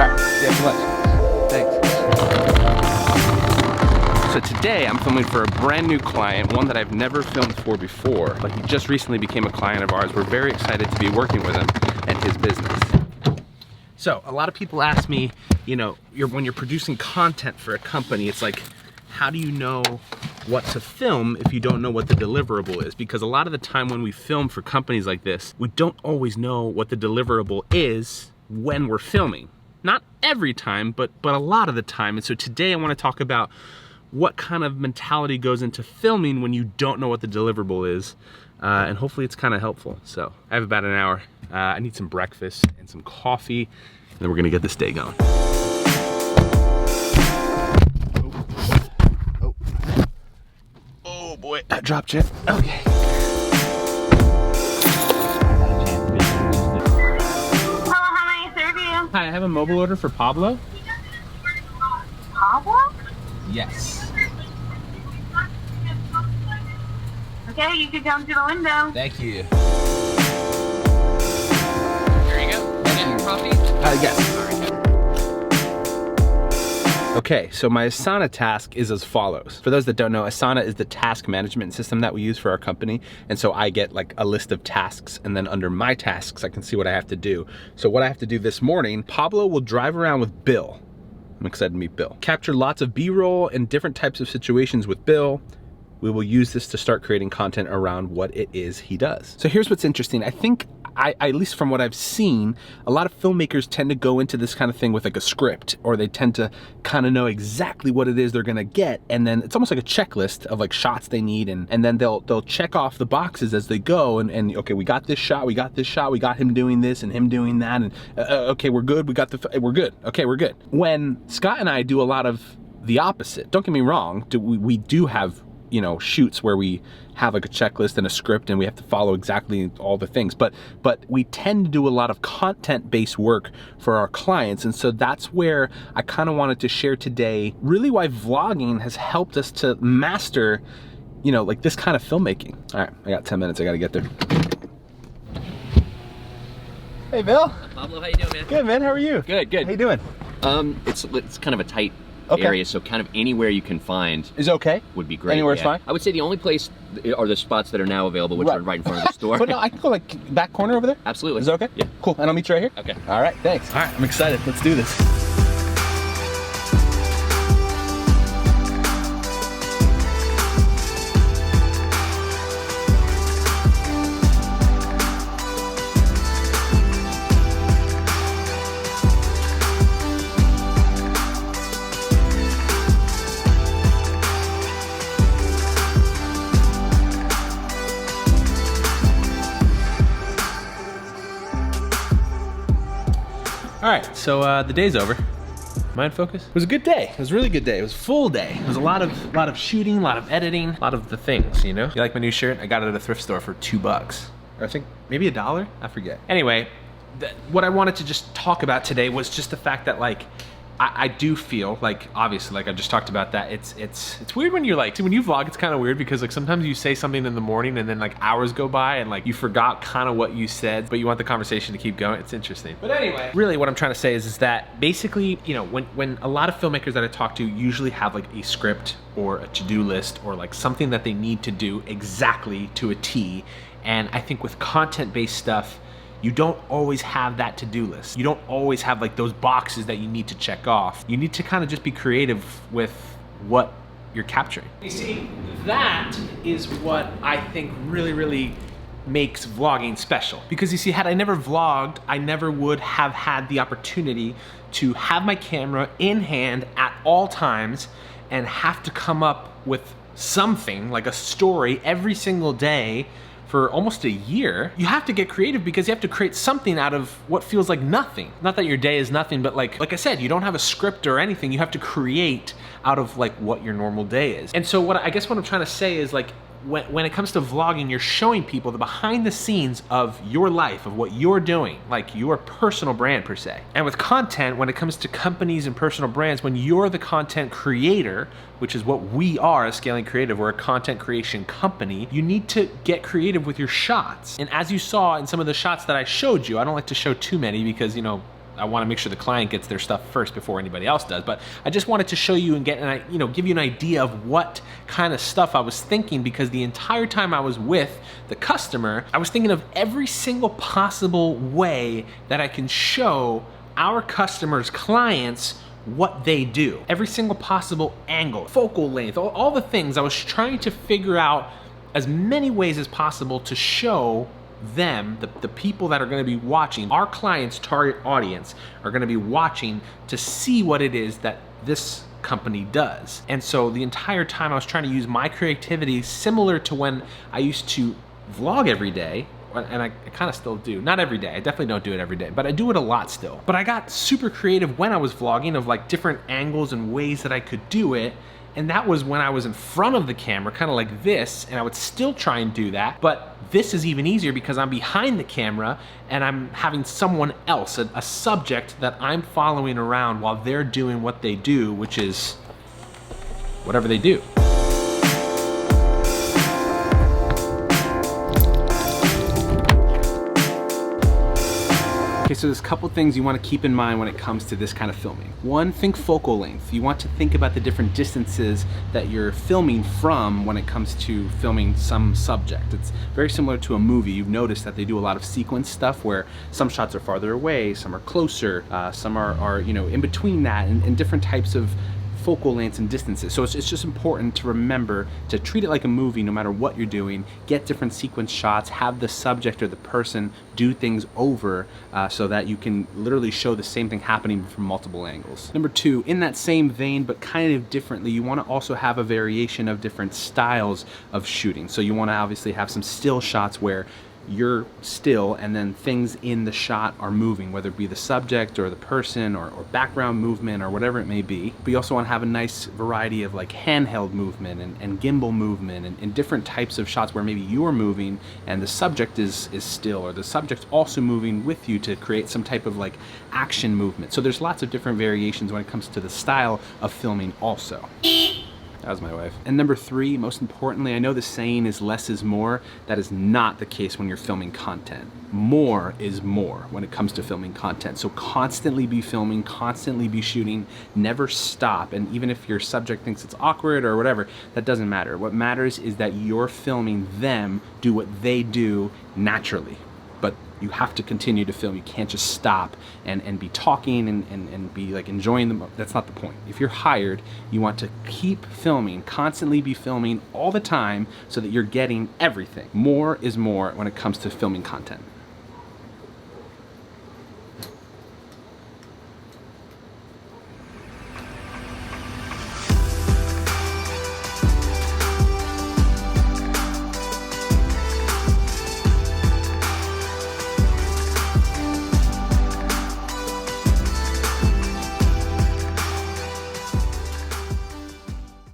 right, see you after lunch. Thanks. So today I'm filming for a brand new client, one that I've never filmed for before, but he just recently became a client of ours. We're very excited to be working with him and his business. So a lot of people ask me, you know, when you're producing content for a company, it's like, how do you know what to film if you don't know what the deliverable is? Because a lot of the time when we film for companies like this, we don't always know what the deliverable is when we're filming. Not every time, but a lot of the time. And so today I want to talk about what kind of mentality goes into filming when you don't know what the deliverable is. And hopefully it's kind of helpful. So I have about an hour. I need some breakfast and some coffee, and then we're gonna get this day going. Oh boy, that dropped it. Okay. Hello, how may I serve you? Hi, I have a mobile order for Pablo. Pablo? Yes. Okay, you can come to the window. Thank you. There you go. Again, coffee? Yes. Okay, so my Asana task is as follows. For those that don't know, Asana is the task management system that we use for our company. And so I get like a list of tasks, and then under my tasks, I can see what I have to do. So what I have to do this morning, Pablo will drive around with Bill. I'm excited to meet Bill. Capture lots of B-roll and different types of situations with Bill. We will use this to start creating content around what it is he does. So here's what's interesting. I think, at least from what I've seen, a lot of filmmakers tend to go into this kind of thing with like a script, or they tend to kind of know exactly what it is they're gonna get. And then it's almost like a checklist of like shots they need. And then they'll check off the boxes as they go. And okay, we got this shot, we got this shot, we got him doing this and him doing that. And okay, we're good, we're good. Okay, we're good. When Scott and I do a lot of the opposite, don't get me wrong, we do have, you know, shoots where we have like a checklist and a script and we have to follow exactly all the things, but we tend to do a lot of content-based work for our clients. And so that's where I kind of wanted to share today really why vlogging has helped us to master, you know, like this kind of filmmaking. All right, I got 10 minutes, I gotta get there. Hey Bill. Pablo, how you doing, man? Good, man, how are you? Good, good. How you doing? It's kind of a tight Okay. area, so kind of anywhere you can find Is okay? would be great. Anywhere's fine? I would say the only place are the spots that are now available, which are right in front of the store. But no, I can go like back corner over there? Absolutely. Is that okay? Yeah. Cool, and I'll meet you right here? Okay. All right, thanks. All right, I'm excited, let's do this. All right, so the day's over. Mind focus? It was a good day. It was a really good day. It was a full day. It was a lot of shooting, a lot of editing, a lot of the things, you know? You like my new shirt? I got it at a thrift store for $2. Or I think maybe $1, I forget. Anyway, what I wanted to just talk about today was just the fact that like, I do feel like, obviously, like I just talked about that, it's weird when you're like, see, when you vlog, it's kind of weird because like sometimes you say something in the morning and then like hours go by and like you forgot kind of what you said, but you want the conversation to keep going. It's interesting. But anyway, really what I'm trying to say is that basically, you know, when a lot of filmmakers that I talk to usually have like a script or a to-do list or like something that they need to do exactly to a T. And I think with content-based stuff, you don't always have that to-do list. You don't always have like those boxes that you need to check off. You need to kind of just be creative with what you're capturing. You see, that is what I think really makes vlogging special. Because you see, had I never vlogged, I never would have had the opportunity to have my camera in hand at all times and have to come up with something like a story every single day for almost a year. You have to get creative because you have to create something out of what feels like nothing. Not that your day is nothing, but like I said, you don't have a script or anything. You have to create out of like what your normal day is. And so I guess what I'm trying to say is like, when it comes to vlogging, you're showing people the behind the scenes of your life, of what you're doing, like your personal brand per se. And with content, when it comes to companies and personal brands, when you're the content creator, which is what we are as Scaling Creative, we're a content creation company, you need to get creative with your shots. And as you saw in some of the shots that I showed you, I don't like to show too many because, you know, I want to make sure the client gets their stuff first before anybody else does. But I just wanted to show you and give you an idea of what kind of stuff I was thinking, because the entire time I was with the customer, I was thinking of every single possible way that I can show our customers' clients what they do. Every single possible angle, focal length, all the things. I was trying to figure out as many ways as possible to show them, the people that are gonna be watching, our clients' target audience are gonna be watching to see what it is that this company does. And so the entire time I was trying to use my creativity similar to when I used to vlog every day, and I kind of still do. Not every day, I definitely don't do it every day, but I do it a lot still. But I got super creative when I was vlogging of like different angles and ways that I could do it. And that was when I was in front of the camera, kind of like this, and I would still try and do that. But this is even easier because I'm behind the camera and I'm having someone else, a subject that I'm following around while they're doing what they do, which is whatever they do. Okay, so there's a couple things you want to keep in mind when it comes to this kind of filming. One, think focal length. You want to think about the different distances that you're filming from when it comes to filming some subject. It's very similar to a movie. You've noticed that they do a lot of sequence stuff where some shots are farther away, some are closer, some are in between that, and different types of focal lengths and distances. So it's just important to remember to treat it like a movie no matter what you're doing. Get different sequence shots, have the subject or the person do things over so that you can literally show the same thing happening from multiple angles. Number two, in that same vein but kind of differently, you want to also have a variation of different styles of shooting. So you want to obviously have some still shots where you're still and then things in the shot are moving, whether it be the subject or the person or background movement or whatever it may be. But you also want to have a nice variety of like handheld movement and gimbal movement and different types of shots where maybe you're moving and the subject is still, or the subject's also moving with you to create some type of like action movement. So there's lots of different variations when it comes to the style of filming also. That was my wife. And number three, most importantly, I know the saying is less is more. That is not the case when you're filming content. More is more when it comes to filming content. So constantly be filming, constantly be shooting, never stop. And even if your subject thinks it's awkward or whatever, that doesn't matter. What matters is that you're filming them do what they do naturally. But you have to continue to film. You can't just stop and be talking and be like enjoying them. That's not the point. If you're hired, you want to keep filming, constantly be filming all the time so that you're getting everything. More is more when it comes to filming content.